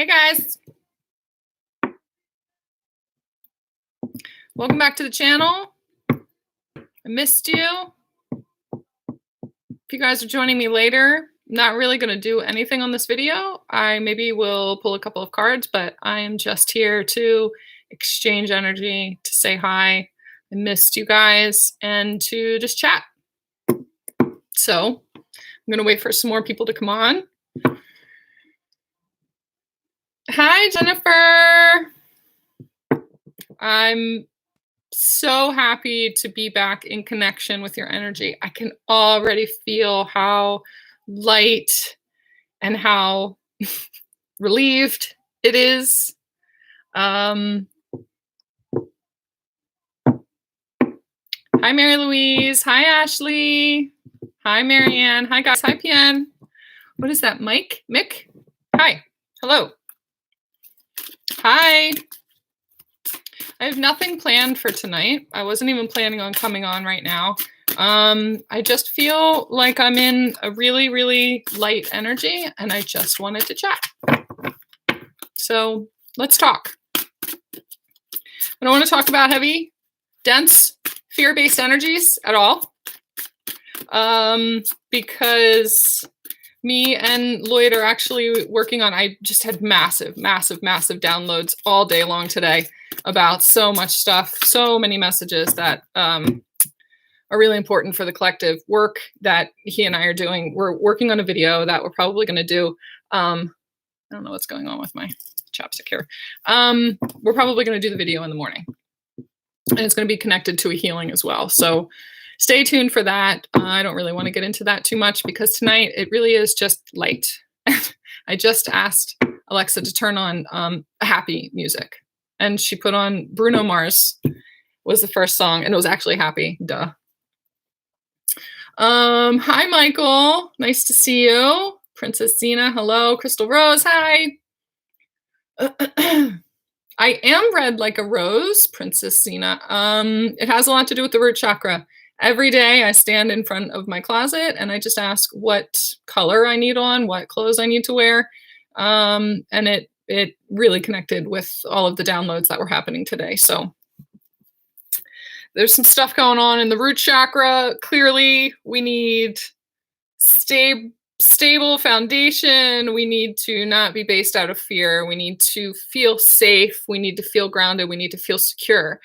Hey guys, welcome back to the channel. I missed you. If you guys are joining me later, I'm not really going to do anything on this video. I maybe will pull a couple of cards, but I am just here to exchange energy, to say hi. I missed you guys and to just chat. So I'm going to wait for some more people to come on. Hi, Jennifer. I'm so happy to be back in connection with your energy. I can already feel how light and how relieved it is. Hi, Mary Louise. Hi, Ashley. Hi, Marianne. Hi, guys. Hi, Pian. What is that, Mike? Mick? Hi. Hello. Hi. I have nothing planned for tonight. I wasn't even planning on coming on right now. I just feel like I'm in a really, really light energy and I just wanted to chat. So let's talk. I don't want to talk about heavy, dense, fear-based energies at all. Because me and Lloyd are actually working on, I just had massive downloads all day long today about so much stuff, so many messages that are really important for the collective work that he and I are doing. We're working on a video that we're probably going to do. I don't know what's going on with my chapstick here. We're probably going to do the video in the morning. And it's going to be connected to a healing as well. So stay tuned for that. I don't really want to get into that too much because tonight it really is just light. I just asked Alexa to turn on happy music. And she put on Bruno Mars was the first song. And it was actually happy. Duh. Hi, Michael. Nice to see you. Princess Zena. Hello. Crystal Rose. Hi. I am red like a rose, Princess Zena. It has a lot to do with the root chakra. Every day I stand in front of my closet and I just ask what color I need on, what clothes I need to wear. And it really connected with all of the downloads that were happening today. So there's some stuff going on in the root chakra. Clearly we need stable foundation. We need to not be based out of fear. We need to feel safe. We need to feel grounded. We need to feel secure.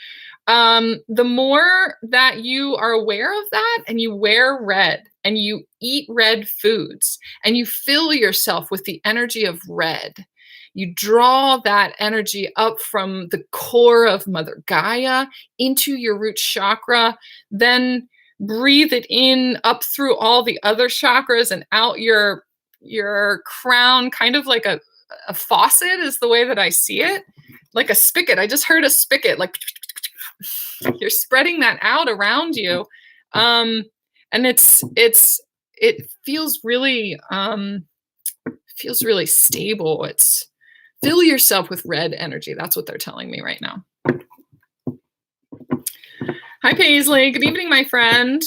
The more that you are aware of that and you wear red and you eat red foods and you fill yourself with the energy of red, you draw that energy up from the core of Mother Gaia into your root chakra, then breathe it in up through all the other chakras and out your crown, kind of like a faucet is the way that I see it, like a spigot. I just heard a spigot, like you're spreading that out around you. And it feels really stable. It's fill yourself with red energy. That's what they're telling me right now. Hi, Paisley. Good evening, my friend.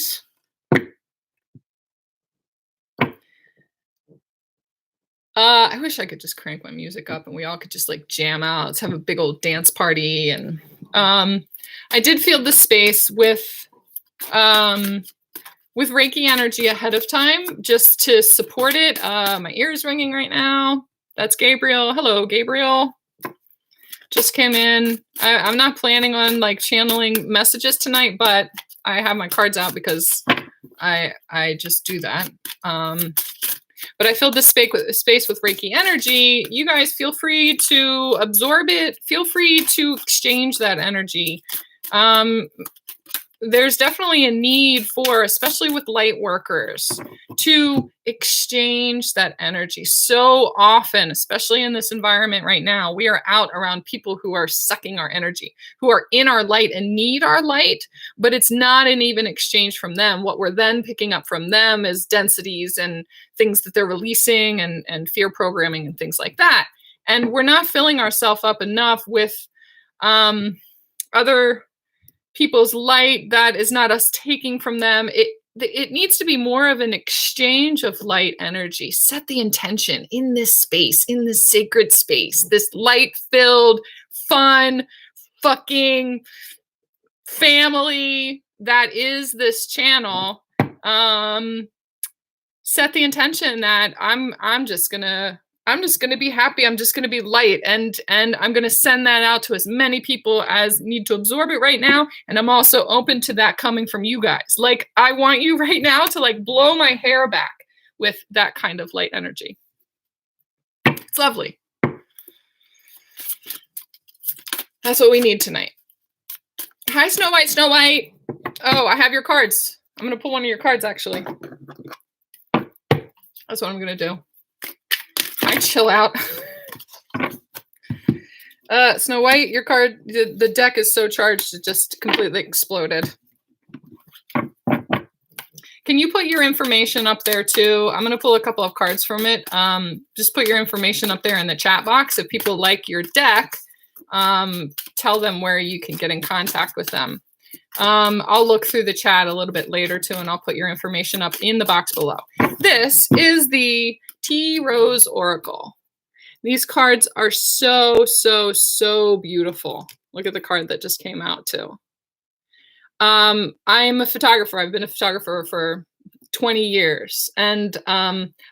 I wish I could just crank my music up and we all could just like jam out. Let's have a big old dance party. And I did feel the space with Reiki energy ahead of time just to support it. My ear is ringing right now. That's Gabriel. Hello, Gabriel. Just came in. I'm not planning on like channeling messages tonight, but I have my cards out because I just do that. But I filled this space with Reiki energy. You guys feel free to absorb it. Feel free to exchange that energy. There's definitely a need for, especially with light workers, to exchange that energy. So often, especially in this environment right now, we are out around people who are sucking our energy, who are in our light and need our light, but it's not an even exchange from them. What we're then picking up from them is densities and things that they're releasing and fear programming and things like that. And we're not filling ourselves up enough with other people's light that is not us taking from them. it needs to be more of an exchange of light energy. Set the intention in this space, in this sacred space, this light-filled, fun, fucking family that is this channel. Set the intention that I'm just gonna be happy. I'm just gonna be light, and I'm gonna send that out to as many people as need to absorb it right now. And I'm also open to that coming from you guys. Like, I want you right now to like blow my hair back with that kind of light energy. It's lovely. That's what we need tonight. Hi, Snow White, Snow White. Oh, I have your cards. I'm gonna pull one of your cards, actually. That's what I'm gonna do. I chill out. Snow White, your card, the deck is so charged, it just completely exploded. Can you put your information up there too? I'm gonna pull a couple of cards from it. Just put your information up there in the chat box. If people like your deck, tell them where you can get in contact with them. I'll look through the chat a little bit later too, and I'll put your information up in the box below. This is the Tea Rose Oracle. These cards are so, so, so beautiful. Look at the card that just came out too. I'm a photographer. I've been a photographer for 20 years. And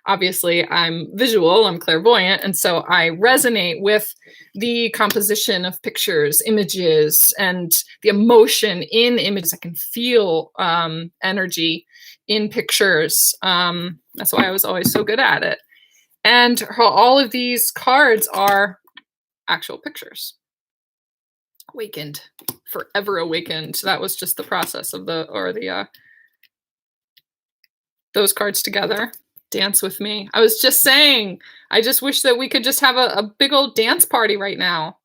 obviously I'm visual, I'm clairvoyant. And so I resonate with the composition of pictures, images, and the emotion in images. I can feel energy in pictures. That's why I was always so good at it. And all of these cards are actual pictures. Awakened, forever awakened. So that was just the process of those cards together. Dance with me. I was just saying, I just wish that we could just have a big old dance party right now.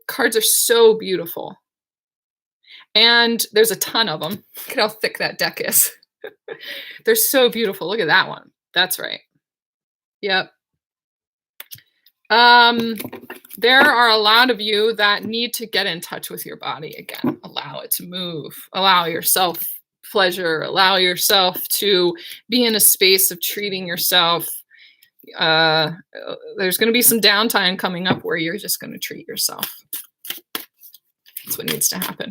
Cards are so beautiful. And there's a ton of them. Look at how thick that deck is. They're so beautiful. Look at that one. That's right. Yep. There are a lot of you that need to get in touch with your body again. Allow it to move. Allow yourself pleasure. Allow yourself to be in a space of treating yourself. There's going to be some downtime coming up where you're just going to treat yourself. That's what needs to happen.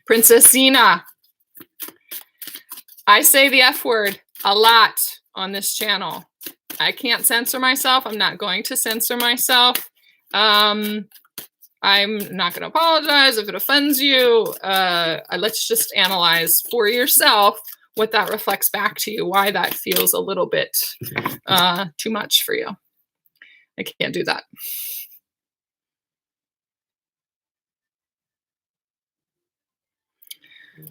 Princess Zena. I say the F word a lot on this channel. I can't censor myself. I'm not going to censor myself. I'm not going to apologize if it offends you. Let's just analyze for yourself what that reflects back to you, why that feels a little bit too much for you. I can't do that.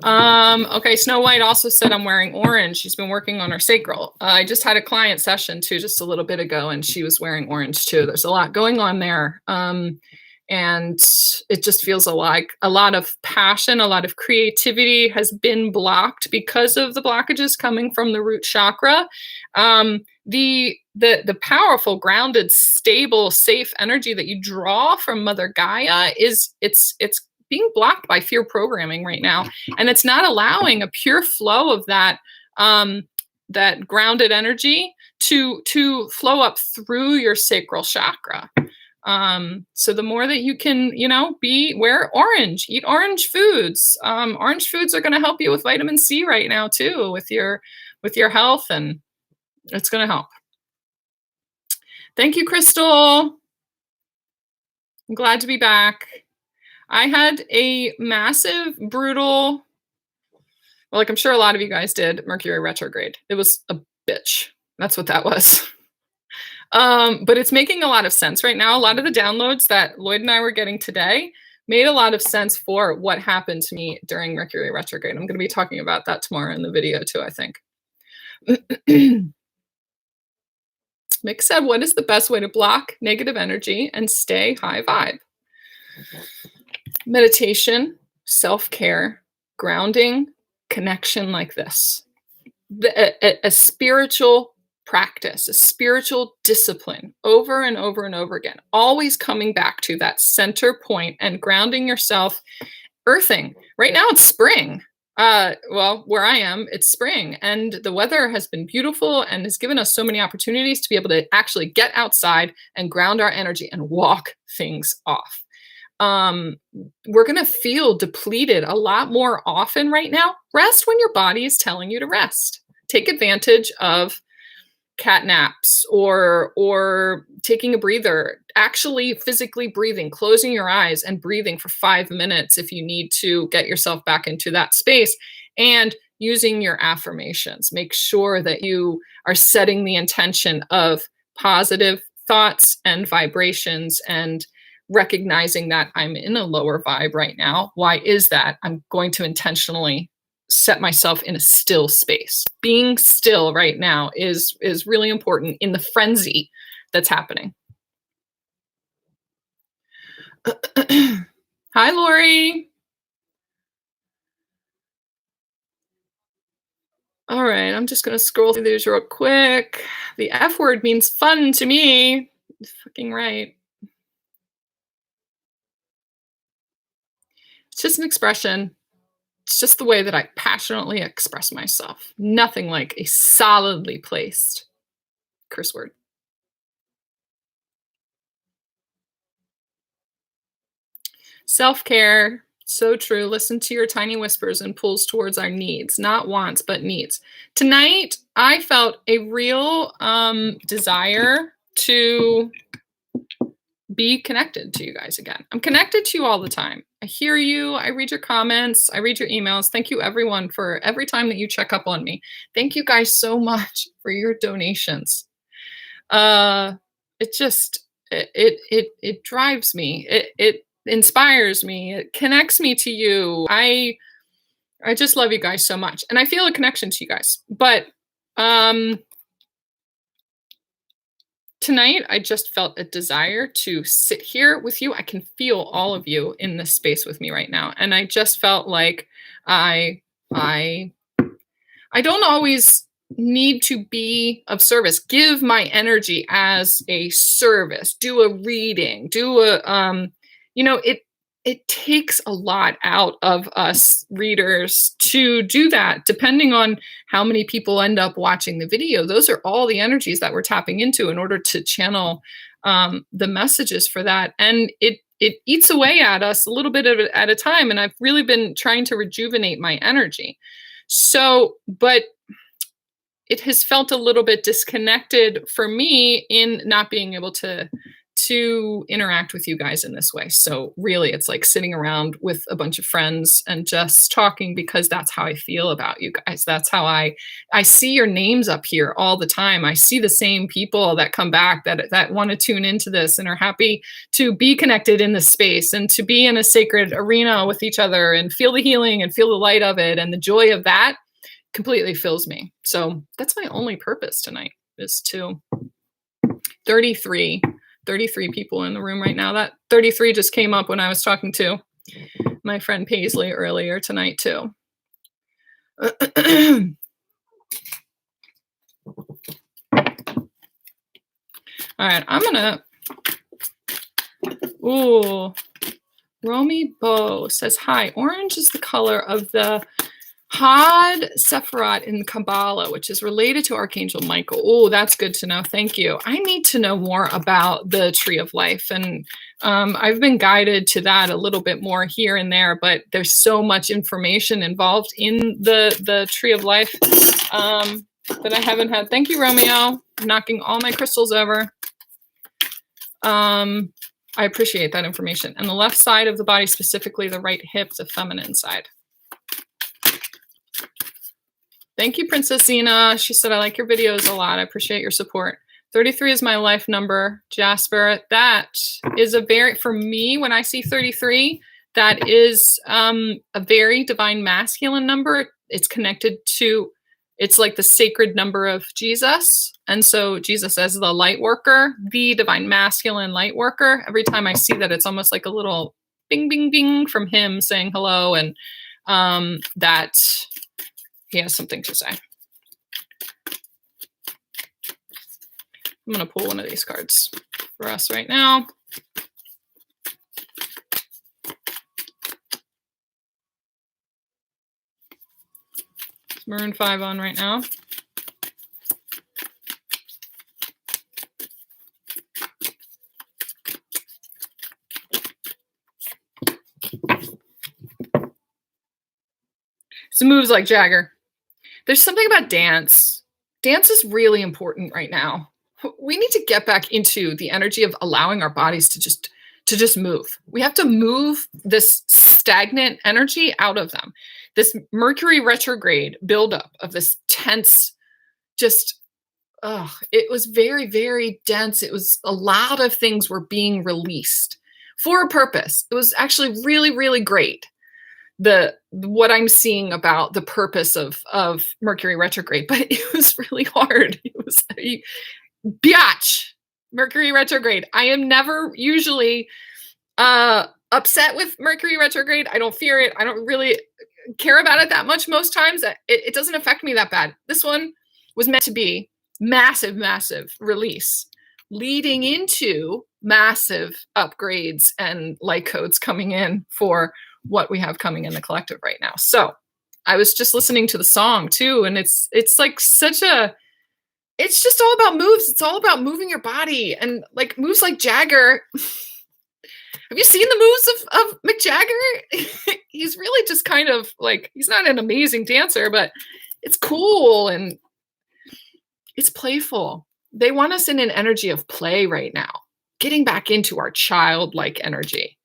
Okay, Snow White also said I'm wearing orange. She's been working on her sacral. I just had a client session too just a little bit ago, and she was wearing orange too. There's a lot going on there. And it just feels like a lot of passion, a lot of creativity has been blocked because of the blockages coming from the root chakra. The powerful, grounded, stable, safe energy that you draw from Mother Gaia it's being blocked by fear programming right now, and it's not allowing a pure flow of that that grounded energy to flow up through your sacral chakra. So the more that you can, wear orange, eat orange foods. Orange foods are going to help you with vitamin C right now too, with your health, and it's going to help. Thank you, Crystal. I'm glad to be back. I had a massive, brutal, like I'm sure a lot of you guys did, Mercury retrograde. It was a bitch. That's what that was. But it's making a lot of sense right now. A lot of the downloads that Lloyd and I were getting today made a lot of sense for what happened to me during Mercury retrograde. I'm going to be talking about that tomorrow in the video too, I think. Mick said, what is the best way to block negative energy and stay high vibe? Meditation, self-care, grounding, connection like this. A spiritual practice, a spiritual discipline over and over and over again, always coming back to that center point and grounding yourself, earthing. Right now it's spring. Well, where I am, it's spring and the weather has been beautiful and has given us so many opportunities to be able to actually get outside and ground our energy and walk things off. Um, we're going to feel depleted a lot more often right now. Rest when your body is telling you to rest. Take advantage of cat naps or taking a breather, actually physically breathing, closing your eyes and breathing for 5 minutes if you need to get yourself back into that space, and using your affirmations. Make sure that you are setting the intention of positive thoughts and vibrations and recognizing that I'm in a lower vibe right now. Why is that? I'm going to intentionally set myself in a still space. Being still right now is really important in the frenzy that's happening. Hi, Lori. All right, I'm just gonna scroll through these real quick. The F word means fun to me. Fucking right. It's just an expression. It's just the way that I passionately express myself. Nothing like a solidly placed curse word. Self care, so true. Listen to your tiny whispers and pulls towards our needs, not wants, but needs. Tonight, I felt a real desire to be connected to you guys again. I'm connected to you all the time. I hear you. I read your comments. I read your emails. Thank you, everyone, for every time that you check up on me. Thank you guys so much for your donations. Uh, it just it drives me. It inspires me. It connects me to you. I just love you guys so much, and I feel a connection to you guys. But um, tonight, I just felt a desire to sit here with you. I can feel all of you in this space with me right now, and I just felt like I I I don't always need to be of service. Give my energy as a service. Do a reading. Do a it takes a lot out of us readers to do that. Depending on how many people end up watching the video, those are all the energies that we're tapping into in order to channel the messages for that. And it eats away at us a little bit at a time. And I've really been trying to rejuvenate my energy. So, but it has felt a little bit disconnected for me in not being able to interact with you guys in this way. So really it's like sitting around with a bunch of friends and just talking, because that's how I feel about you guys. That's how I see your names up here all the time. I see the same people that come back that want to tune into this and are happy to be connected in this space and to be in a sacred arena with each other and feel the healing and feel the light of it, and the joy of that completely fills me. So that's my only purpose tonight, is to 33 people in the room right now. That 33 just came up when I was talking to my friend Paisley earlier tonight too. All right, I'm gonna Romy Bo says, hi, orange is the color of the Had Sephirot in Kabbalah, which is related to Archangel Michael. Oh, that's good to know. Thank you. I need to know more about the Tree of Life. And I've been guided to that a little bit more here and there, but there's so much information involved in the Tree of Life that I haven't had. Thank you, Romeo, knocking all my crystals over. I appreciate that information. And the left side of the body, specifically the right hip, the feminine side. Thank you, Princess Zena. She said, I like your videos a lot. I appreciate your support. 33 is my life number, Jasper. That is for me, when I see 33, that is a very divine masculine number. It's connected to, it's like the sacred number of Jesus. And so Jesus as the light worker, the divine masculine light worker, every time I see that, it's almost like a little bing, bing, bing from him saying hello. And that he has something to say. I'm going to pull one of these cards for us right now. Maroon 5 on right now. Some moves like Jagger. There's something about dance. Dance is really important right now. We need to get back into the energy of allowing our bodies to just move. We have to move this stagnant energy out of them. This Mercury retrograde buildup of this tense, just it was very, very dense. It was a lot of things were being released for a purpose. It was actually really, really great. What I'm seeing about the purpose of Mercury retrograde, but it was really hard. It was biatch. Mercury retrograde. I am never usually upset with Mercury retrograde. I don't fear it. I don't really care about it that much most times. It doesn't affect me that bad. This one was meant to be massive, massive release, leading into massive upgrades and light codes coming in for what we have coming in the collective right now. So I was just listening to the song too, and it's like it's just all about moves. It's all about moving your body, and like moves like Jagger. Have you seen the moves of Mick Jagger? He's really just kind of like, he's not an amazing dancer, but it's cool and it's playful. They want us in an energy of play right now, getting back into our childlike energy,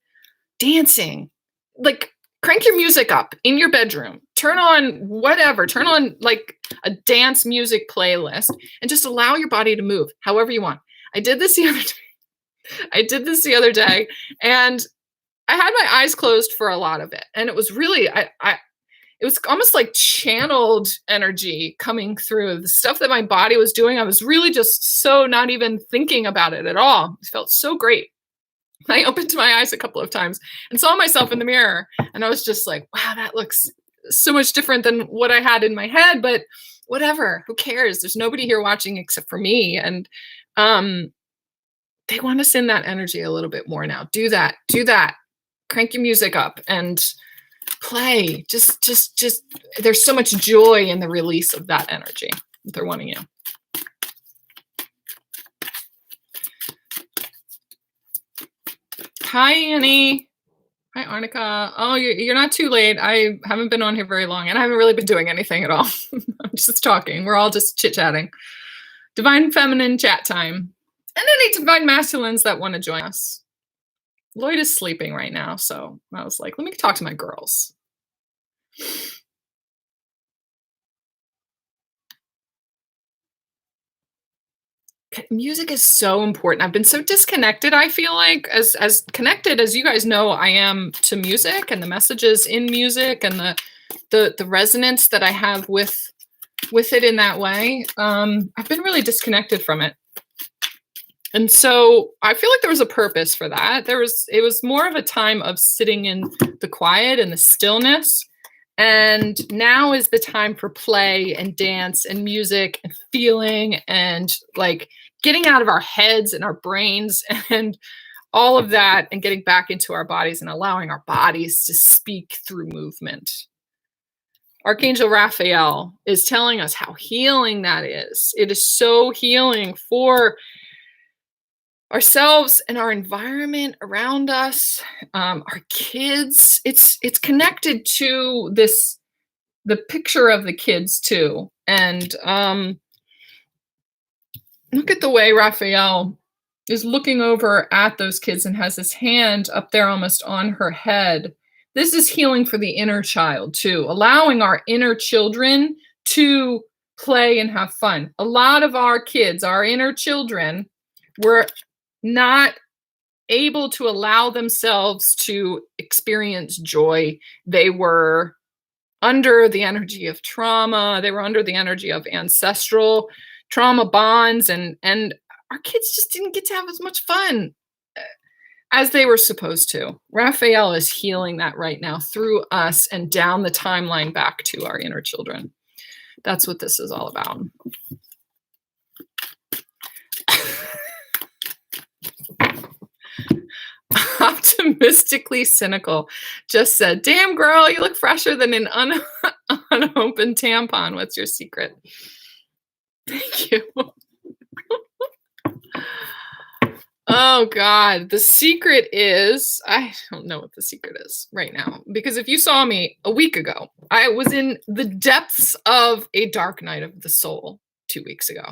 dancing. Like, crank your music up in your bedroom, turn on whatever, turn on like a dance music playlist, and just allow your body to move however you want. I did this the other day, and I had my eyes closed for a lot of it, and it was really it was almost like channeled energy coming through the stuff that my body was doing. I was really just so not even thinking about it at all. It felt so great. I opened my eyes a couple of times and saw myself in the mirror, and I was just like, wow, that looks so much different than what I had in my head, but whatever, who cares? There's nobody here watching except for me. And they want us in that energy a little bit more now. Do that. Crank your music up and play. Just there's so much joy in the release of that energy. They're wanting you. Hi, Annie. Hi, Arnica. Oh, you're not too late. I haven't been on here very long, and I haven't really been doing anything at all. I'm just talking. We're all just chit-chatting. Divine Feminine chat time. And any Divine Masculines that want to join us. Lloyd is sleeping right now, so I was like, let me talk to my girls. Music is so important. I've been so disconnected, I feel like, as connected as you guys know I am to music and the messages in music and the resonance that I have with it in that way. I've been really disconnected from it. And so I feel like there was a purpose for that. It was more of a time of sitting in the quiet and the stillness. And now is the time for play and dance and music and feeling and like getting out of our heads and our brains and all of that and getting back into our bodies and allowing our bodies to speak through movement. Archangel Raphael is telling us how healing that is. It is so healing for ourselves and our environment around us, our kids. It's connected to the picture of the kids too. And look at the way Raphael is looking over at those kids and has his hand up there almost on her head. This is healing for the inner child too, allowing our inner children to play and have fun. A lot of our kids, our inner children, were not able to allow themselves to experience joy. They were under the energy of trauma. They were under the energy of ancestral trauma bonds, and our kids just didn't get to have as much fun as they were supposed to. Raphael is healing that right now through us and down the timeline back to our inner children. That's what this is all about. Optimistically cynical just said, damn girl, you look fresher than an unopened tampon. What's your secret? Thank you. Oh God. The secret is I don't know what the secret is right now. Because if you saw me a week ago, I was in the depths of a dark night of the soul 2 weeks ago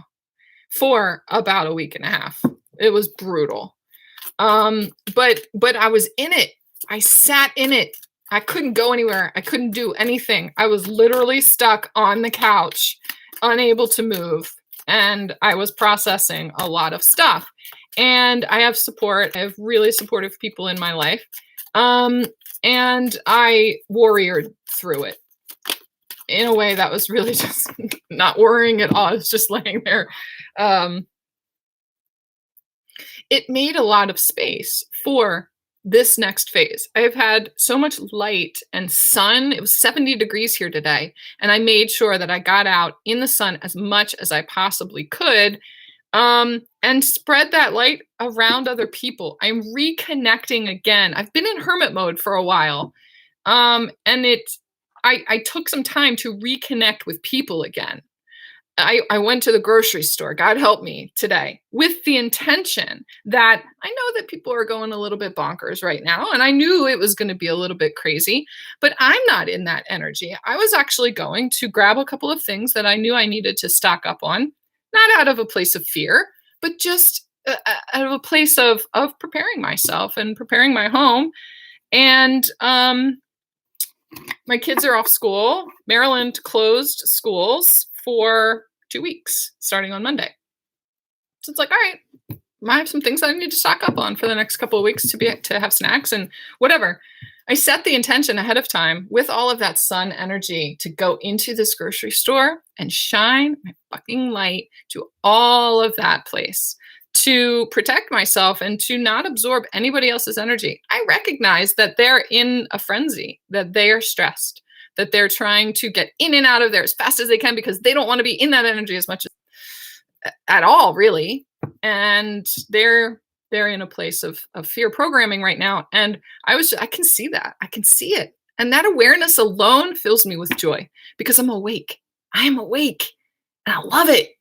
for about a week and a half. It was brutal. But I was in it. I sat in it. I couldn't go anywhere. I couldn't do anything. I was literally stuck on the couch, unable to move. And I was processing a lot of stuff. And I have support. I have really supportive people in my life. And I warriored through it in a way that was really just not worrying at all. I was just laying there. It made a lot of space for this next phase. I've had so much light and sun. It was 70 degrees here today. And I made sure that I got out in the sun as much as I possibly could, and spread that light around other people. I'm reconnecting again. I've been in hermit mode for a while. And I took some time to reconnect with people again. I went to the grocery store, God help me, today, with the intention that I know that people are going a little bit bonkers right now, and I knew it was going to be a little bit crazy, but I'm not in that energy. I was actually going to grab a couple of things that I knew I needed to stock up on, not out of a place of fear, but just out of a place of preparing myself and preparing my home. And my kids are off school. Maryland closed schools for 2 weeks, starting on Monday. So it's like, all right, I have some things I need to stock up on for the next couple of weeks to have snacks and whatever. I set the intention ahead of time with all of that sun energy to go into this grocery store and shine my fucking light to all of that place, to protect myself and to not absorb anybody else's energy. I recognize that they're in a frenzy, that they are stressed, that they're trying to get in and out of there as fast as they can because they don't want to be in that energy as much at all, really. And they're in a place of fear programming right now. And I can see that. I can see it. And that awareness alone fills me with joy because I'm awake. I am awake and I love it.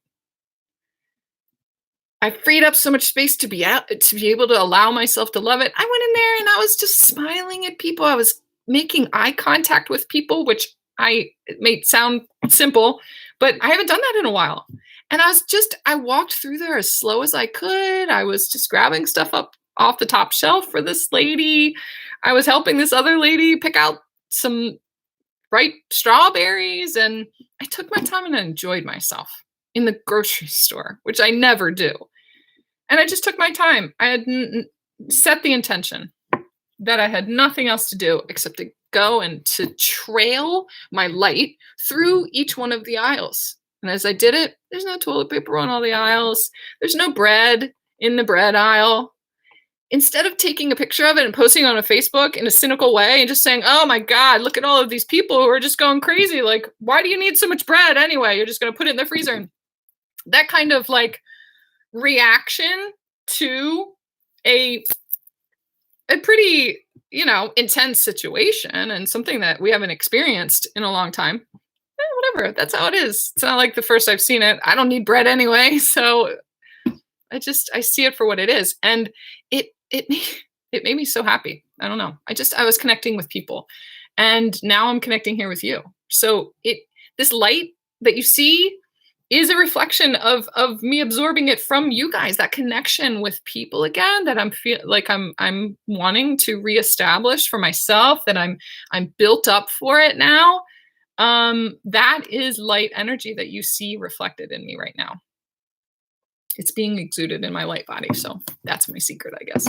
I freed up so much space to be able to allow myself to love it. I went in there and I was just smiling at people. I was making eye contact with people, which it may sound simple, but I haven't done that in a while. And I walked through there as slow as I could. I was just grabbing stuff up off the top shelf for this lady. I was helping this other lady pick out some ripe strawberries. And I took my time and I enjoyed myself in the grocery store, which I never do. And I just took my time. I had set the intention that I had nothing else to do except to go and to trail my light through each one of the aisles. And as I did it, there's no toilet paper on all the aisles. There's no bread in the bread aisle. Instead of taking a picture of it and posting it on a Facebook in a cynical way and just saying, oh my God, look at all of these people who are just going crazy. Like, why do you need so much bread anyway? You're just going to put it in the freezer. That kind of like reaction to a pretty, intense situation and something that we haven't experienced in a long time. Whatever, that's how it is. It's not like the first I've seen it. I don't need bread anyway. So I see it for what it is. And it made me so happy. I don't know. I was connecting with people and now I'm connecting here with you. So this light that you see is a reflection of me absorbing it from you guys, that connection with people again, that I'm wanting to reestablish for myself, that I'm built up for it now. That is light energy that you see reflected in me right now. It's being exuded in my light body. So that's my secret, I guess.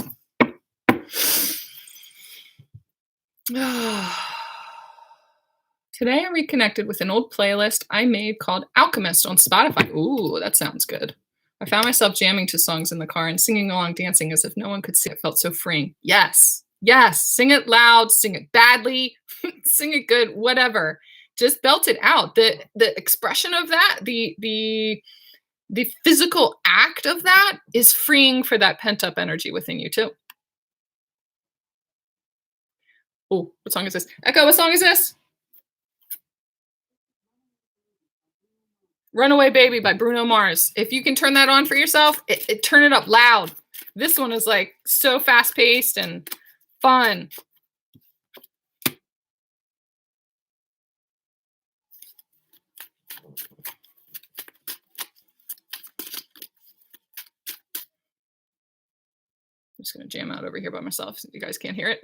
Today I reconnected with an old playlist I made called Alchemist on Spotify. Ooh, that sounds good. I found myself jamming to songs in the car and singing along, dancing as if no one could see. It felt so freeing. Yes. Sing it loud, sing it badly, sing it good, whatever. Just belt it out. The expression of that, the physical act of that is freeing for that pent up energy within you too. Oh, what song is this? Echo, what song is this? Runaway Baby by Bruno Mars. If you can turn that on for yourself, turn it up loud. This one is like so fast paced and fun. I'm just going to jam out over here by myself so you guys can't hear it.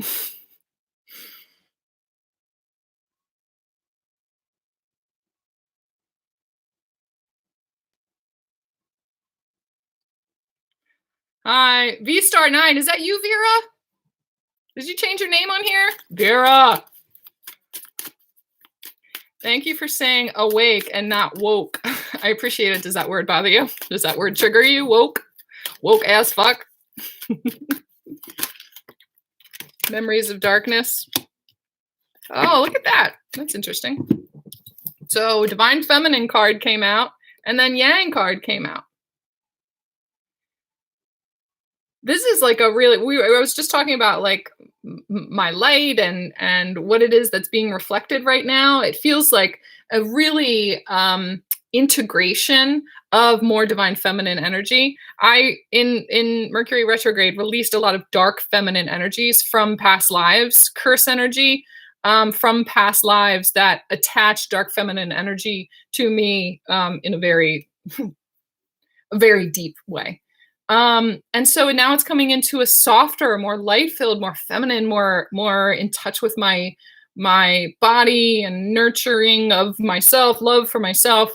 Hi, V-Star9. Is that you, Vera? Did you change your name on here? Vera. Thank you for saying awake and not woke. I appreciate it. Does that word bother you? Does that word trigger you? Woke? Woke as fuck? Memories of Darkness. Oh, look at that. That's interesting. So Divine Feminine card came out, and then Yang card came out. This is like a really, I was just talking about like my light and what it is that's being reflected right now. It feels like a really integration of more divine feminine energy. I in Mercury retrograde released a lot of dark feminine energies from past lives, curse energy from past lives that attach dark feminine energy to me in a very deep way. And so now it's coming into a softer, more light-filled, more feminine, more in touch with my body and nurturing of myself, love for myself,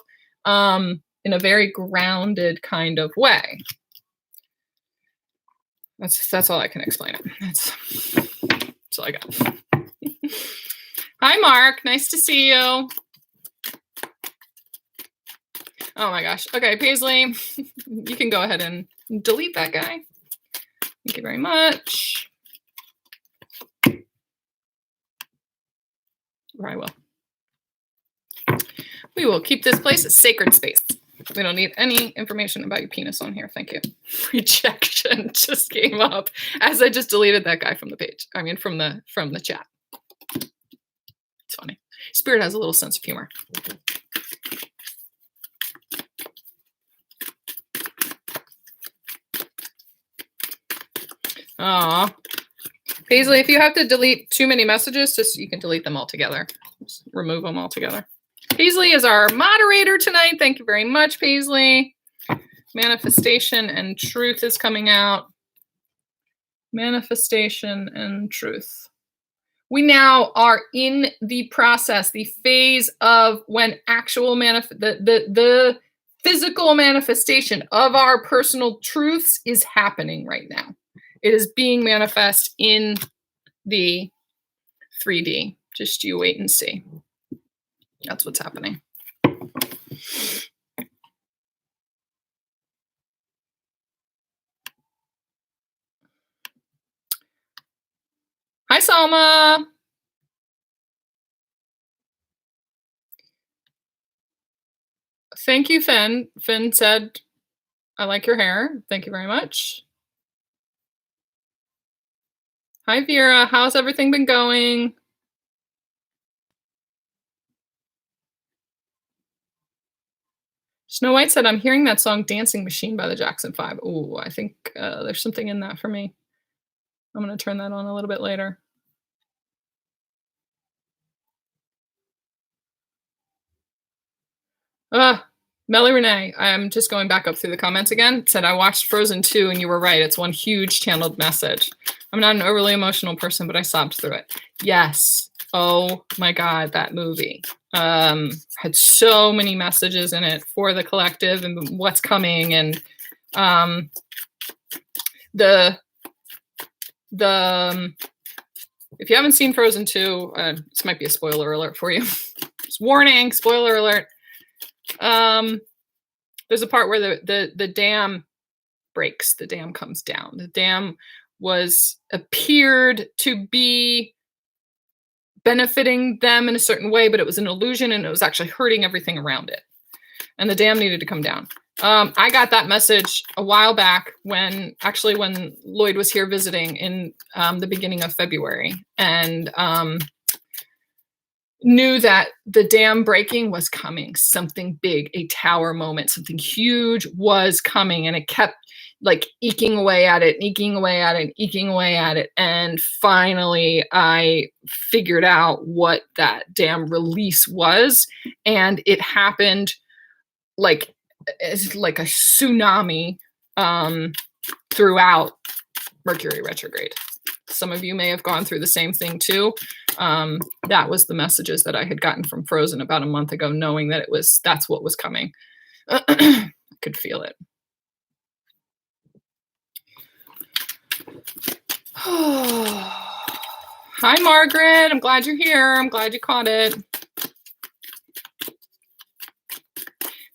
in a very grounded kind of way. That's all I can explain it. That's all I got. Hi, Mark. Nice to see you. Oh my gosh. Okay, Paisley, you can go ahead and delete that guy. Thank you very much. Or I will. We will keep this place a sacred space. We don't need any information about your penis on here. Thank you. Rejection just came up as I just deleted that guy from the page. I mean, from the chat. It's funny. Spirit has a little sense of humor. Aw. Paisley, if you have to delete too many messages, you can delete them all together. Just remove them all together. Paisley is our moderator tonight. Thank you very much, Paisley. Manifestation and Truth is coming out. Manifestation and Truth. We now are in the process, the phase of when actual the physical manifestation of our personal truths is happening right now. It is being manifest in the 3D. Just you wait and see. That's what's happening. Hi, Salma. Thank you, Finn. Finn said, I like your hair. Thank you very much. Hi, Vera. How's everything been going? Snow White said, I'm hearing that song Dancing Machine by the Jackson 5. Ooh, I think there's something in that for me. I'm going to turn that on a little bit later. Melly Renee, I'm just going back up through the comments again. Said, I watched Frozen 2 and you were right. It's one huge channeled message. I'm not an overly emotional person, but I sobbed through it. Yes. Oh my God, that movie had so many messages in it for the collective and what's coming. And if you haven't seen Frozen 2, this might be a spoiler alert for you. Just warning, spoiler alert. There's a part where the dam breaks, the dam comes down. The dam appeared to be benefiting them in a certain way, but it was an illusion and it was actually hurting everything around it. And the dam needed to come down. I got that message a while back when Lloyd was here visiting in the beginning of February. And knew that the dam breaking was coming. Something big, a tower moment, something huge was coming, and it kept like eking away at it, eking away at it, eking away at it. And finally, I figured out what that dam release was, and it happened like it's like a tsunami throughout Mercury retrograde. Some of you may have gone through the same thing too. That was the messages that I had gotten from Frozen about a month ago, knowing that that's what was coming. I could feel it. Hi, Margaret. I'm glad you're here. I'm glad you caught it.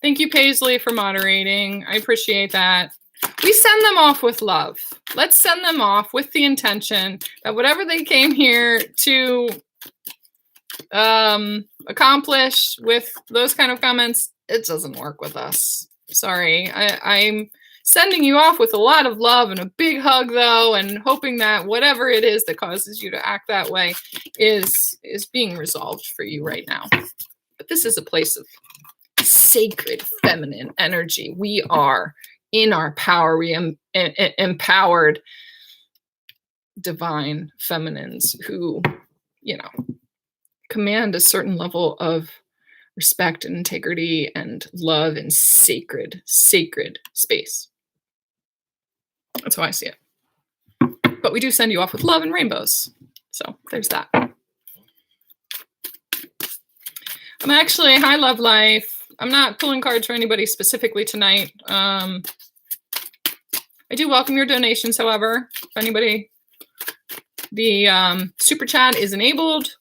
Thank you, Paisley, for moderating. I appreciate that. We send them off with love. Let's send them off with the intention that whatever they came here to accomplish with those kind of comments, it doesn't work with us. Sorry. I'm sending you off with a lot of love and a big hug, though, and hoping that whatever it is that causes you to act that way is being resolved for you right now. But this is a place of sacred feminine energy. We are in our power. We empowered divine feminines who, command a certain level of respect and integrity and love and sacred space. That's how I see it. But we do send you off with love and rainbows. So there's that. I'm actually, hi, Love Life. I'm not pulling cards for anybody specifically tonight. I do welcome your donations, however. If anybody, the super chat is enabled.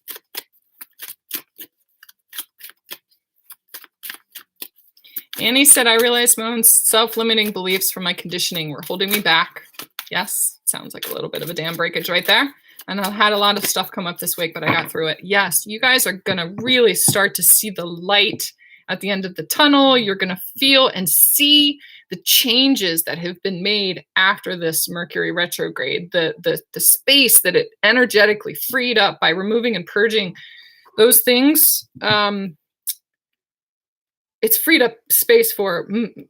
Annie said, I realized my own self-limiting beliefs from my conditioning were holding me back. Yes, sounds like a little bit of a dam breakage right there. And I had a lot of stuff come up this week, but I got through it. Yes, you guys are going to really start to see the light at the end of the tunnel. You're going to feel and see the changes that have been made after this Mercury retrograde, the space that it energetically freed up by removing and purging those things. It's freed up space for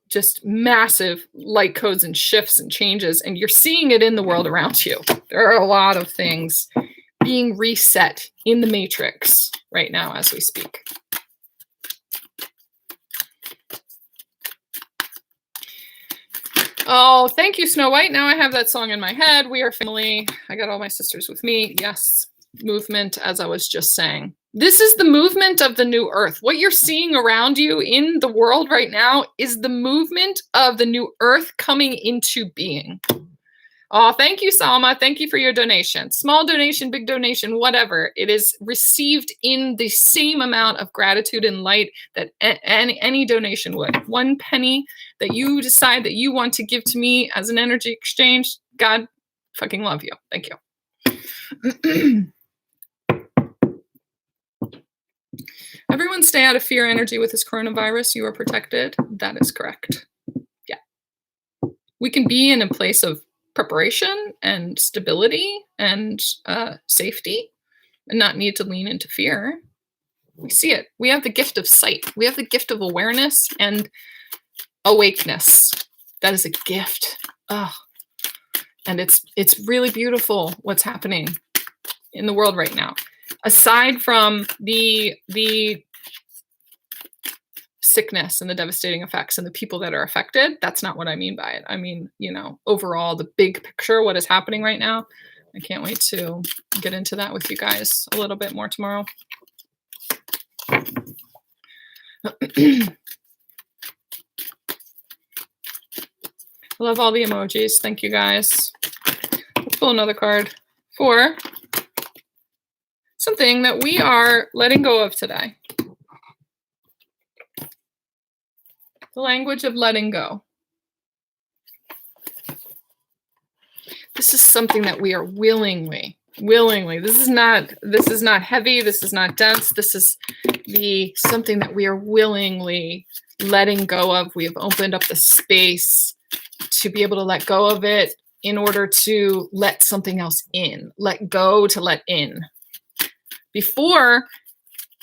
just massive light codes and shifts and changes. And you're seeing it in the world around you. There are a lot of things being reset in the matrix right now as we speak. Oh, thank you, Snow White. Now I have that song in my head. We are family. I got all my sisters with me. Yes, movement, as I was just saying. This is the movement of the new earth. What you're seeing around you in the world right now is the movement of the new earth coming into being. Oh, thank you, Salma. Thank you for your donation. Small donation, big donation, whatever. It is received in the same amount of gratitude and light that any donation would. 1 penny that you decide that you want to give to me as an energy exchange, God fucking love you. Thank you. Everyone stay out of fear energy with this coronavirus. You are protected. That is correct. Yeah. We can be in a place of preparation and stability and safety and not need to lean into fear. We see it. We have the gift of sight. We have the gift of awareness and awakeness. That is a gift. Oh. And it's really beautiful what's happening in the world right now. Aside from the sickness and the devastating effects and the people that are affected, that's not what I mean by it. I mean, overall, the big picture, what is happening right now. I can't wait to get into that with you guys a little bit more tomorrow. I love all the emojis. Thank you, guys. Let's pull another card for something that we are letting go of today. The language of letting go. This is something that we are willingly. This is not heavy. This is not dense. This is something that we are willingly letting go of. We have opened up the space to be able to let go of it in order to let something else in. Let go to let in. Before,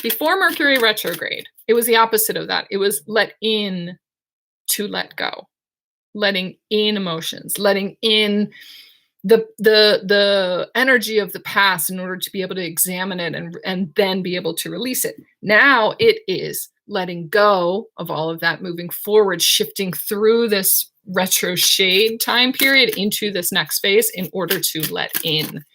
Before Mercury retrograde, it was the opposite of that. It was let in to let go, letting in emotions, letting in the energy of the past in order to be able to examine it and then be able to release it. Now it is letting go of all of that, moving forward, shifting through this retro shade time period into this next phase in order to let in.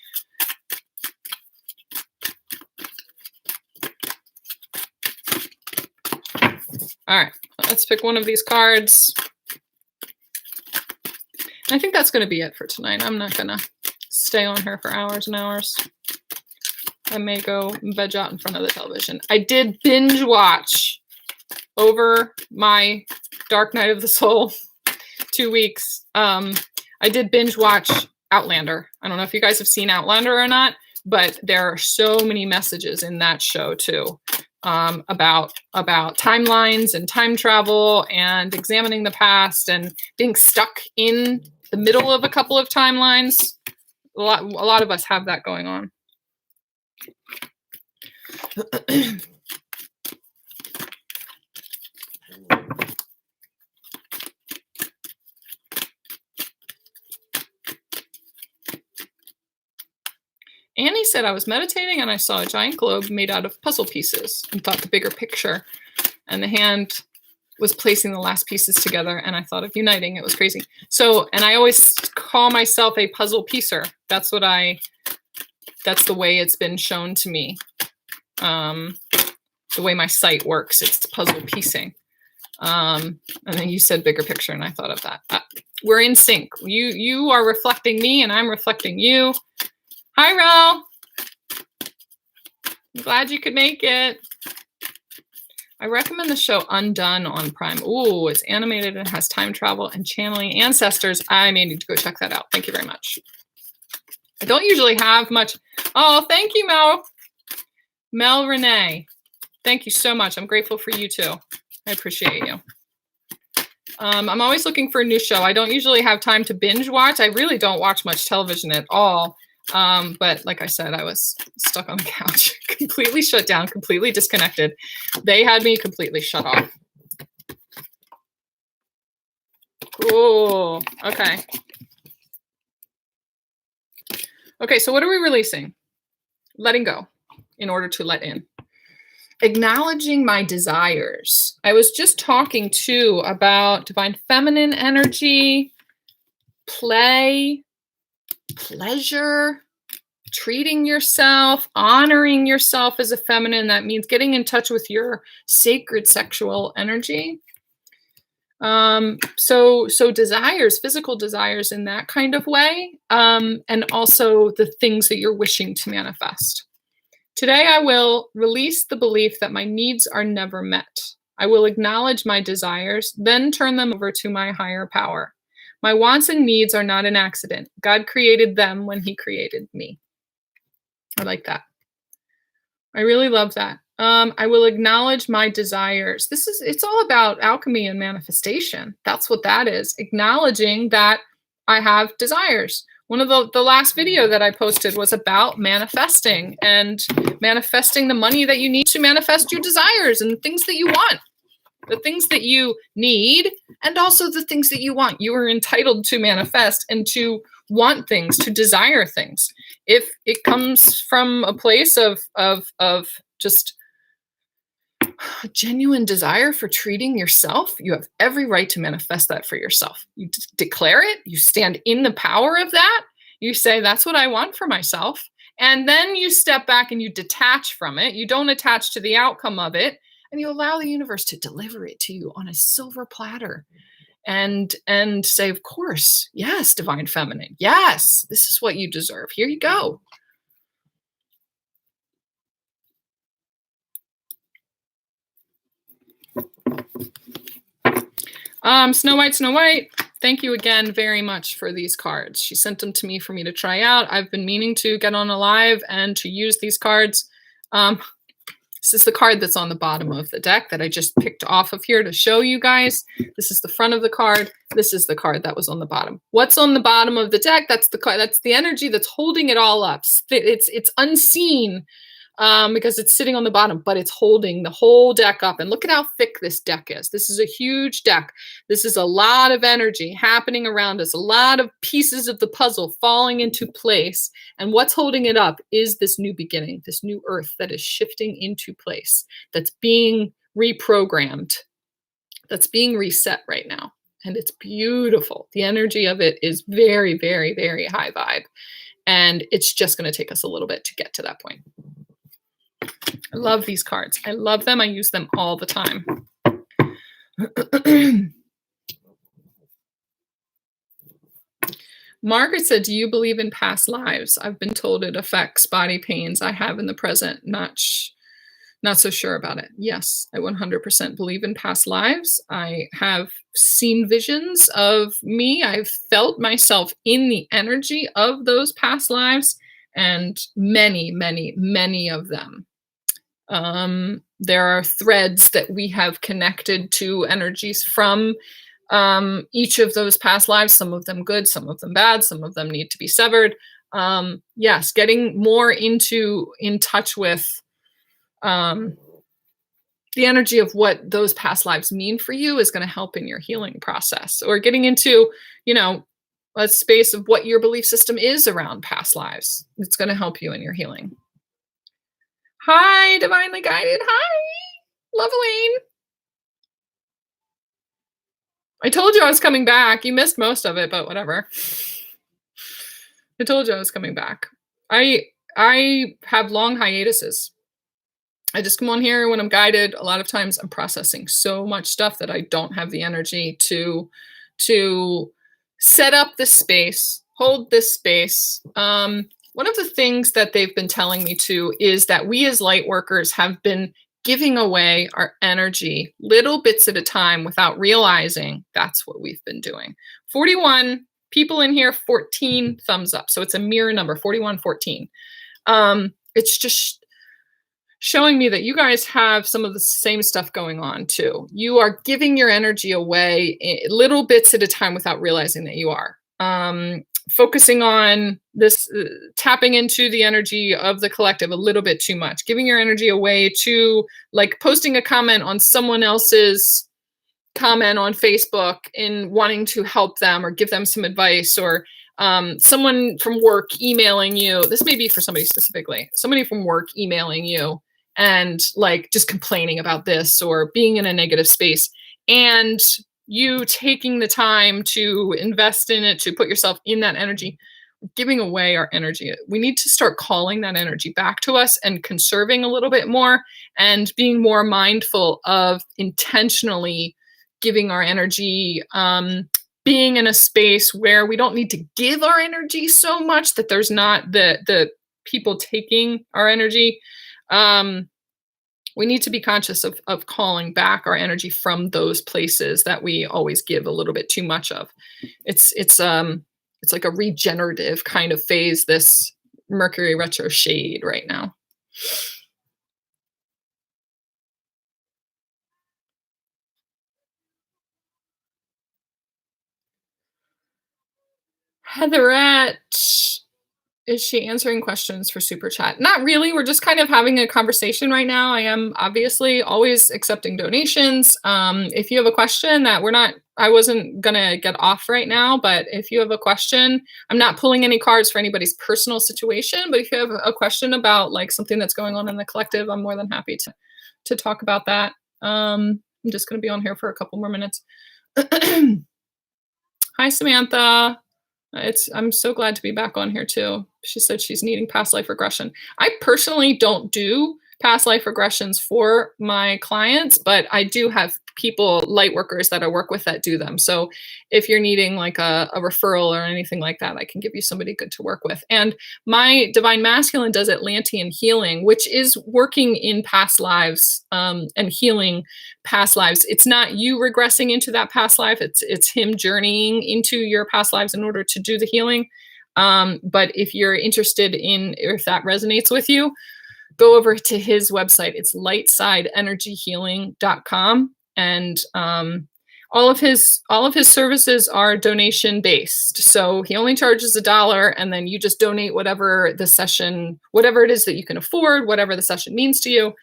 All right, let's pick one of these cards. I think that's going to be it for tonight. I'm not going to stay on her for hours and hours. I may go veg out in front of the television. I did binge watch over my Dark Night of the Soul 2 weeks. I did binge watch Outlander. I don't know if you guys have seen Outlander or not, but there are so many messages in that show too, about timelines and time travel and examining the past and being stuck in the middle of a couple of timelines. A lot of us have that going on. Annie said, I was meditating and I saw a giant globe made out of puzzle pieces and thought the bigger picture, and the hand was placing the last pieces together, and I thought of uniting. It was crazy. So, and I always call myself a puzzle piecer. That's the way it's been shown to me. The way my site works, it's puzzle piecing. And then you said bigger picture, and I thought of that. We're in sync. You are reflecting me, and I'm reflecting you. Hi, Rel. I'm glad you could make it. I recommend the show Undone on Prime. Ooh, it's animated and has time travel and channeling ancestors. I may need to go check that out. Thank you very much. I don't usually have much. Oh, thank you, Mel. Mel Renee. Thank you so much. I'm grateful for you too. I appreciate you. I'm always looking for a new show. I don't usually have time to binge watch. I really don't watch much television at all. But like I said, I was stuck on the couch, completely shut down, completely disconnected. They had me completely shut off. Cool. Okay. Okay, so what are we releasing? Letting go in order to let in. Acknowledging my desires. I was just talking too about divine feminine energy, play, pleasure, treating yourself, honoring yourself as a feminine. That means getting in touch with your sacred sexual energy. So desires, physical desires in that kind of way, and also the things that you're wishing to manifest. Today, I will release the belief that my needs are never met. I will acknowledge my desires, then turn them over to my higher power. My wants and needs are not an accident. God created them when he created me. I like that. I really love that. I will acknowledge my desires. It's all about alchemy and manifestation. That's what that is. Acknowledging that I have desires. One of the last video that I posted was about manifesting and manifesting the money that you need to manifest your desires and things that you want. The things that you need and also the things that you want. You are entitled to manifest and to want things, to desire things. If it comes from a place of just a genuine desire for treating yourself, you have every right to manifest that for yourself. You declare it, you stand in the power of that, you say, that's what I want for myself. And then you step back and you detach from it. You don't attach to the outcome of it. And you allow the universe to deliver it to you on a silver platter and say, of course, yes, divine feminine. Yes, this is what you deserve. Here you go. Snow White, thank you again very much for these cards. She sent them to me for me to try out. I've been meaning to get on a live and to use these cards. This is the card that's on the bottom of the deck that I just picked off of here to show you guys. This is the front of the card. This is the card that was on the bottom. What's on the bottom of the deck? That's the card. That's the energy that's holding it all up. It's unseen. because it's sitting on the bottom, but it's holding the whole deck up. And look at how thick this deck is. This is a huge deck. This is a lot of energy happening around us, a lot of pieces of the puzzle falling into place. And what's holding it up is this new beginning, this new earth that is shifting into place, that's being reprogrammed, that's being reset right now. And it's beautiful. The energy of it is very, very, very high vibe. And it's just going to take us a little bit to get to that point. I love these cards. I love them. I use them all the time. Margaret said, do you believe in past lives? I've been told it affects body pains I have in the present. Not so sure about it. Yes, I 100% believe in past lives. I have seen visions of me. I've felt myself in the energy of those past lives, and many, many, many of them. There are threads that we have connected to energies from each of those past lives, some of them good, some of them bad, some of them need to be severed. Yes, getting more in touch with the energy of what those past lives mean for you is going to help in your healing process, or getting into, a space of what your belief system is around past lives. It's going to help you in your healing. Hi, Divinely Guided. Hi, Love Elaine. I told you I was coming back. You missed most of it, but whatever. I told you I was coming back. I have long hiatuses. I just come on here when I'm guided. A lot of times I'm processing so much stuff that I don't have the energy to set up this space, hold this space. One of the things that they've been telling me too is that we as light workers have been giving away our energy little bits at a time without realizing that's what we've been doing. 41 people in here, 14 thumbs up. So it's a mirror number, 41, 14. It's just showing me that you guys have some of the same stuff going on too. You are giving your energy away little bits at a time without realizing that you are. Focusing on this, tapping into the energy of the collective a little bit too much, giving your energy away to like posting a comment on someone else's comment on Facebook and wanting to help them or give them some advice, or someone from work emailing you. This may be for somebody specifically, somebody from work emailing you and like just complaining about this or being in a negative space, and you taking the time to invest in it, to put yourself in that energy, giving away our energy. We need to start calling that energy back to us and conserving a little bit more and being more mindful of intentionally giving our energy, being in a space where we don't need to give our energy so much that there's not the people taking our energy. We need to be conscious of calling back our energy from those places that we always give a little bit too much of. It's like a regenerative kind of phase, this Mercury retro shade right now. Heatherette, is she answering questions for Super Chat? Not really. We're just kind of having a conversation right now. I am obviously always accepting donations. If you have a question that I wasn't going to get off right now, but if you have a question, I'm not pulling any cards for anybody's personal situation, but if you have a question about like something that's going on in the collective, I'm more than happy to talk about that. I'm just going to be on here for a couple more minutes. Hi, Samantha. I'm so glad to be back on here too. She said she's needing past life regression. I personally don't do past life regressions for my clients, but I do have people, light workers that I work with that do them. So if you're needing like a referral or anything like that, I can give you somebody good to work with. And my Divine Masculine does Atlantean healing, which is working in past lives and healing past lives. It's not you regressing into that past life. It's him journeying into your past lives in order to do the healing. But if you're interested in, if that resonates with you, go over to his website. It's lightsideenergyhealing.com. And All of his services are donation based. So he only charges $1 and then you just donate whatever it is that you can afford, whatever the session means to you.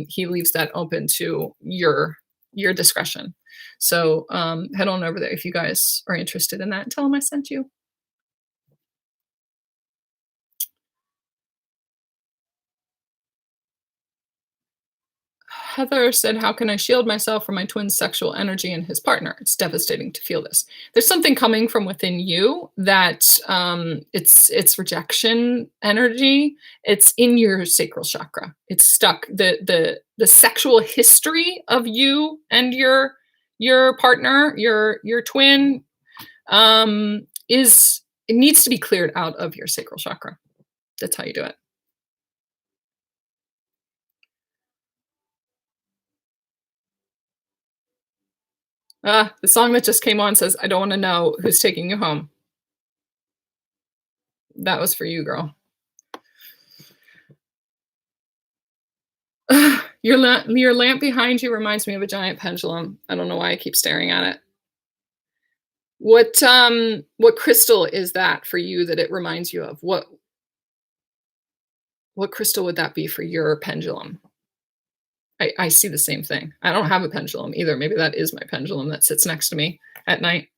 He leaves that open to your discretion. So head on over there if you guys are interested in that and tell him I sent you. Heather said, "How can I shield myself from my twin's sexual energy and his partner? It's devastating to feel this. There's something coming from within you that it's rejection energy. It's in your sacral chakra. It's stuck. The sexual history of you and your partner, your twin, is it needs to be cleared out of your sacral chakra. That's how you do it." The song that just came on says, "I don't want to know who's taking you home." That was for you, girl. Your lamp behind you reminds me of a giant pendulum. I don't know why I keep staring at it. What crystal is that for you that it reminds you of? What crystal would that be for your pendulum? I see the same thing. I don't have a pendulum either. Maybe that is my pendulum that sits next to me at night.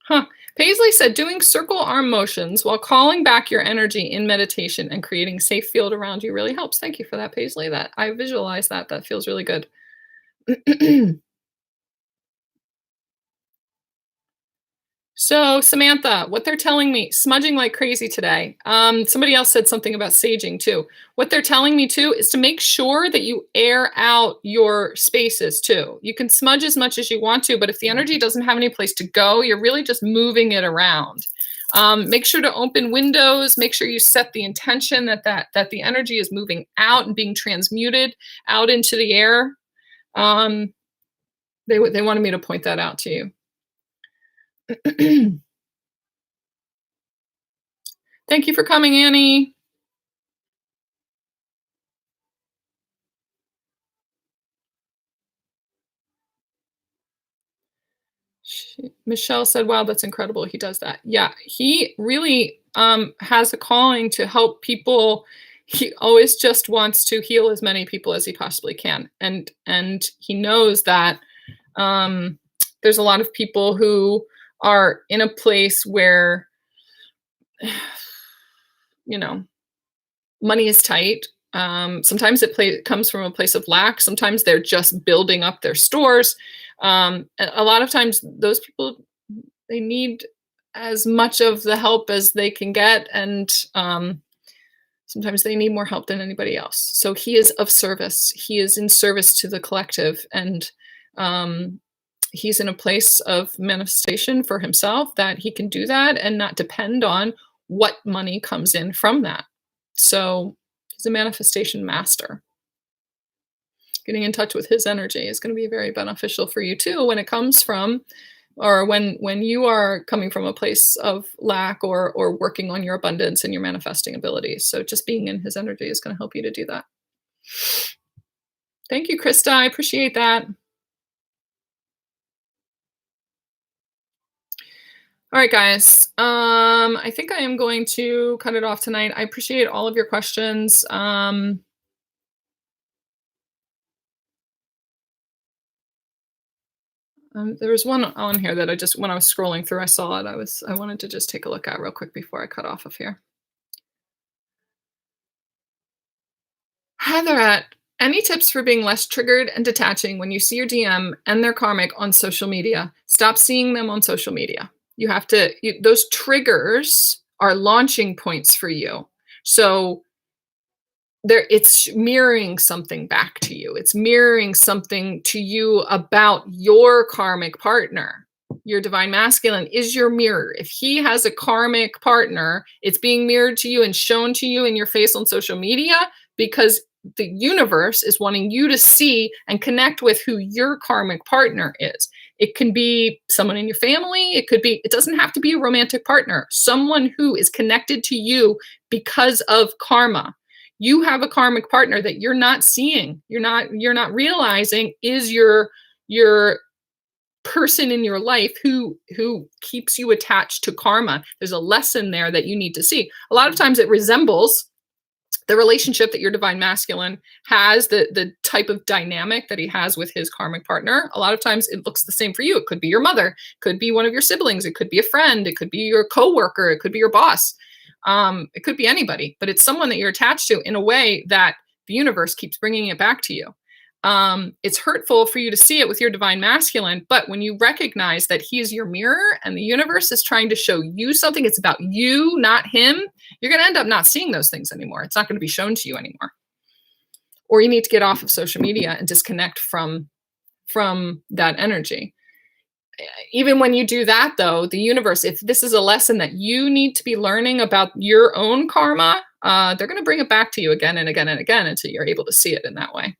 Huh. Paisley said doing circle arm motions while calling back your energy in meditation and creating safe field around you really helps. Thank you for that, Paisley. That I visualize that. That feels really good. So, Samantha, what they're telling me, smudging like crazy today. Somebody else said something about saging too. What they're telling me too is to make sure that you air out your spaces too. You can smudge as much as you want to, but if the energy doesn't have any place to go, you're really just moving it around. Make sure to open windows. Make sure you set the intention that the energy is moving out and being transmuted out into the air. Um, they wanted me to point that out to you. Thank you for coming, Annie. Michelle said, "Wow, that's incredible. He does that." Yeah, he really has a calling to help people. He always just wants to heal as many people as he possibly can, and he knows that there's a lot of people who are in a place where you know money is tight. Sometimes comes from a place of lack. Sometimes they're just building up their stores. A lot of times, those people they need as much of the help as they can get, and sometimes they need more help than anybody else. So he is of service. He is in service to the collective, and he's in a place of manifestation for himself that he can do that and not depend on what money comes in from that. So he's a manifestation master. Getting in touch with his energy is going to be very beneficial for you too when it comes from or when you are coming from a place of lack or working on your abundance and your manifesting abilities. So just being in his energy is going to help you to do that. Thank you, Krista. I appreciate that. All right, guys. I think I am going to cut it off tonight. I appreciate all of your questions. There was one on here that when I was scrolling through, I saw it. I wanted to just take a look at real quick before I cut off of here. Heather, any tips for being less triggered and detaching when you see your DM and their karmic on social media? Stop seeing them on social media. You have to, those triggers are launching points for you. So it's mirroring something back to you. It's mirroring something to you about your karmic partner. Your divine masculine is your mirror. If he has a karmic partner, it's being mirrored to you and shown to you in your face on social media because the universe is wanting you to see and connect with who your karmic partner is. It can be someone in your family. It doesn't have to be a romantic partner, someone who is connected to you because of karma. You have a karmic partner that you're not seeing. You're not realizing is your person in your life who keeps you attached to karma. There's a lesson there that you need to see. A lot of times it resembles the relationship that your divine masculine has, the type of dynamic that he has with his karmic partner. A lot of times it looks the same for you. It could be your mother, it could be one of your siblings, it could be a friend, it could be your coworker, it could be your boss. It could be anybody, but it's someone that you're attached to in a way that the universe keeps bringing it back to you. It's hurtful for you to see it with your divine masculine, but when you recognize that he is your mirror and the universe is trying to show you something, it's about you, not him, you're going to end up not seeing those things anymore. It's not going to be shown to you anymore. Or you need to get off of social media and disconnect from that energy. Even when you do that, though, the universe, if this is a lesson that you need to be learning about your own karma, they're going to bring it back to you again and again and again until you're able to see it in that way.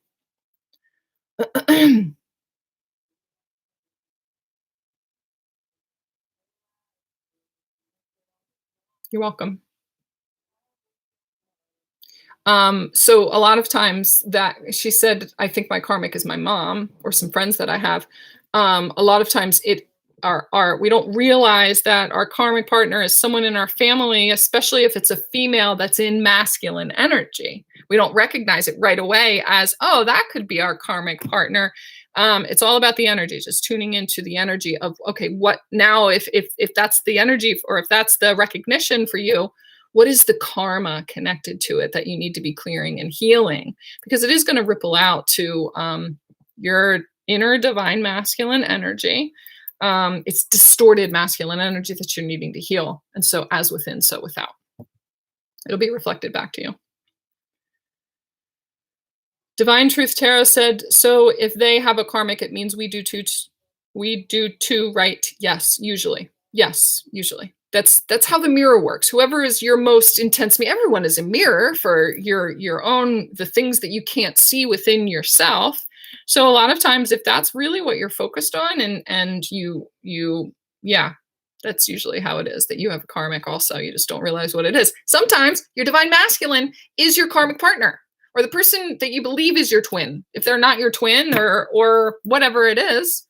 You're welcome. So a lot of times that she said, I think my karmic is my mom or some friends that I have. A lot of times we don't realize that our karmic partner is someone in our family, especially if it's a female that's in masculine energy. We don't recognize it right away as, oh, that could be our karmic partner. It's all about the energy, just tuning into the energy of, okay, what now, if that's the energy, or if that's the recognition for you, what is the karma connected to it that you need to be clearing and healing? Because it is going to ripple out to your inner divine masculine energy. It's distorted masculine energy that you're needing to heal. And so as within, so without. It'll be reflected back to you. Divine Truth Tarot said, so if they have a karmic, it means we do too, right? Yes, usually. Yes, usually. That's how the mirror works. Whoever is your most intense me, everyone is a mirror for your own, the things that you can't see within yourself. So a lot of times, if that's really what you're focused on, and yeah, that's usually how it is, that you have a karmic also. You just don't realize what it is. Sometimes your divine masculine is your karmic partner, or the person that you believe is your twin. If they're not your twin or whatever it is,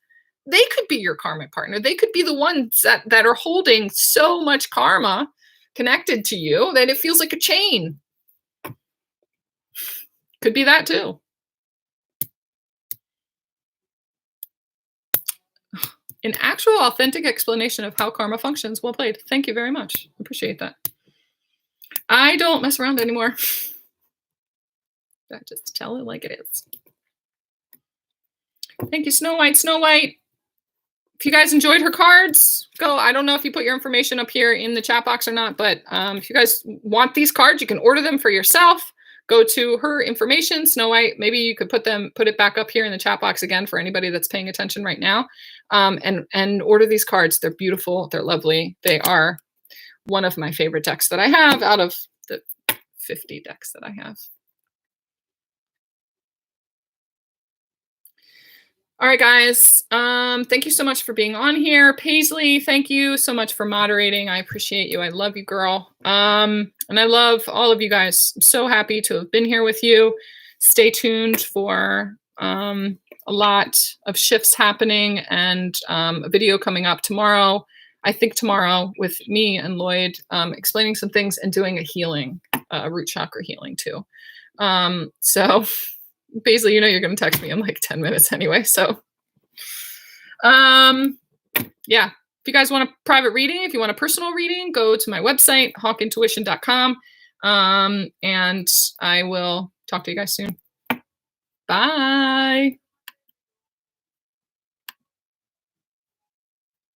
they could be your karmic partner. They could be the ones that are holding so much karma connected to you that it feels like a chain. Could be that too. An actual authentic explanation of how karma functions. Well played. Thank you very much. Appreciate that. I don't mess around anymore. I just tell it like it is. Thank you, Snow White. Snow White. If you guys enjoyed her cards, go. I don't know if you put your information up here in the chat box or not, but if you guys want these cards, you can order them for yourself. Go to her information, Snow White. Maybe you could put it back up here in the chat box again for anybody that's paying attention right now, and order these cards. They're beautiful. They're lovely. They are one of my favorite decks that I have out of the 50 decks that I have. All right, guys. Thank you so much for being on here. Paisley, thank you so much for moderating. I appreciate you. I love you, girl. And I love all of you guys. I'm so happy to have been here with you. Stay tuned for a lot of shifts happening, and a video coming up tomorrow. I think tomorrow with me and Lloyd explaining some things and doing a healing, a root chakra healing too. So Paisley, you know you're going to text me in like 10 minutes anyway. So, yeah. If you guys want a private reading, if you want a personal reading, go to my website, hawkintuition.com. And I will talk to you guys soon. Bye.